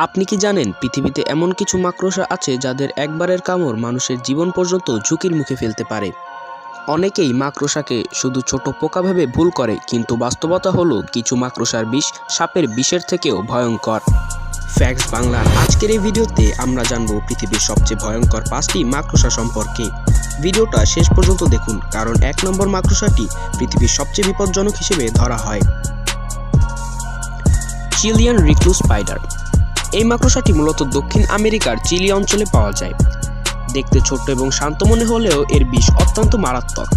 আপনি কি জানেন পৃথিবীতে এমন কিছু মাকড়সা আছে যাদের একবারের কামড় মানুষের জীবন পর্যন্ত ঝুঁকির মুখে ফেলতে পারে। অনেকেই মাকড়সাকে শুধু ছোট পোকা ভেবে ভুল করে, কিন্তু বাস্তবতা হলো কিছু মাকড়সার বিষ সাপের বিষের থেকেও ভয়ঙ্কর। ফ্যাক্টস বাংলার আজকের এই ভিডিওতে আমরা জানব পৃথিবীর সবচেয়ে ভয়ঙ্কর 5টি মাকড়সা সম্পর্কে। ভিডিওটা শেষ পর্যন্ত দেখুন, কারণ 1 নম্বর মাকড়সাটি পৃথিবীর সবচেয়ে বিপজ্জনক হিসেবে ধরা হয়। Chilean recluse spider. এই মাকড়সাটি মূলত দক্ষিণ আমেরিকার চিলি অঞ্চলে পাওয়া যায়। দেখতে ছোট্ট এবং শান্ত মনে হলেও এর বিষ অত্যন্ত মারাত্মক।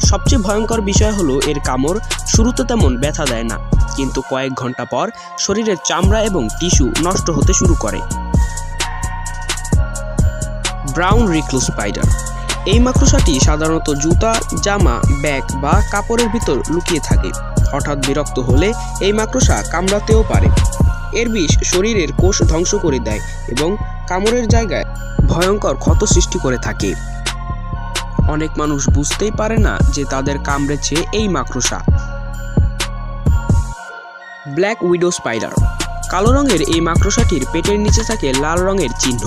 সবচেয়ে ভয়ঙ্কর বিষয় হলো এর কামড় শুরুতে তেমন ব্যথা দেয় না, কিন্তু কয়েক ঘন্টা পর শরীরের চামড়া এবং টিস্যু নষ্ট হতে শুরু করে। Brown recluse spider. এই মাকড়সাটি সাধারণত জুতা, জামা, ব্যাগ বা কাপড়ের ভিতর লুকিয়ে থাকে। হঠাৎ বিরক্ত হলে এই মাকড়সা কামড়াতেও পারে। এর বিষ শরীরের কোষ ধ্বংস করে দেয় এবং কামড়ের জায়গায় ভয়ঙ্কর ক্ষত সৃষ্টি করে থাকে। অনেক মানুষ বুঝতেই পারে না যে তাদের কামড়েছে এই মাকড়সা। Black widow spider. কালো রঙের এই মাকড়সাটির পেটের নিচে থাকে লাল রঙের চিহ্ন।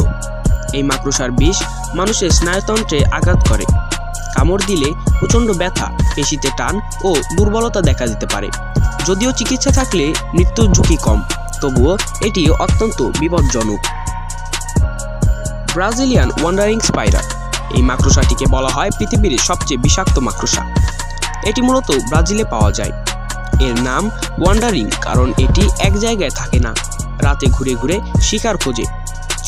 এই মাকড়সার বিষ মানুষের স্নায়ুতন্ত্রে আঘাত করে। কামড় দিলে প্রচণ্ড ব্যথা, পেশিতে টান ও দুর্বলতা দেখা দিতে পারে। যদিও চিকিৎসা থাকলে মৃত্যুর ঝুঁকি কম, তবুও এটি অত্যন্ত বিপজ্জনক। Brazilian wandering spider. এই মাকড়সাটিকে বলা হয় পৃথিবীর সবচেয়ে বিষাক্ত মাকড়সা। এটি মূলত ব্রাজিলে পাওয়া যায়। এর নাম ওয়ান্ডারিং কারণ এটি এক জায়গায় থাকে না, রাতে ঘুরে ঘুরে শিকার খোঁজে।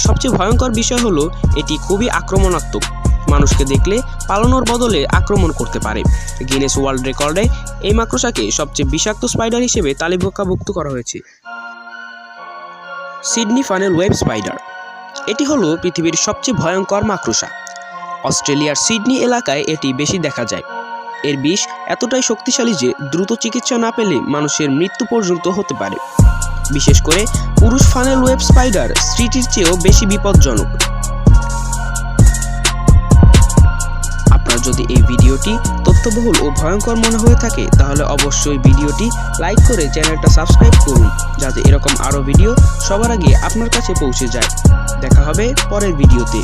সবচেয়ে ভয়ঙ্কর বিষয় হলো এটি খুবই আক্রমণাত্মক। মানুষকে দেখলে পালানোর বদলে আক্রমণ করতে পারে। গিনেস ওয়ার্ল্ড রেকর্ডে এই মাকড়সাকে সবচেয়ে বিষাক্ত স্পাইডার হিসেবে তালিকাভুক্ত করা হয়েছে। Sydney funnel web spider. এটি হলো পৃথিবীর সবচেয়ে ভয়ঙ্কর মাকড়সা। অস্ট্রেলিয়ার সিডনি এলাকায় এটি বেশি দেখা যায়। এর বিষ এতটাই শক্তিশালী যে দ্রুত চিকিৎসা না পেলে মানুষের মৃত্যু পর্যন্ত হতে পারে। বিশেষ করে পুরুষ ফানেল ওয়েব স্পাইডার স্ত্রীটির চেয়েও বেশি বিপজ্জনক। আপনার যদি এই ভিডিওটি তথ্যবহুল ও ভয়ঙ্কর মনে হয়ে থাকে, তাহলে অবশ্যই ভিডিওটি লাইক করে চ্যানেলটা সাবস্ক্রাইব করুন, যাতে এরকম আরও ভিডিও সবার আগে আপনার কাছে পৌঁছে যায়। দেখা হবে পরের ভিডিওতে।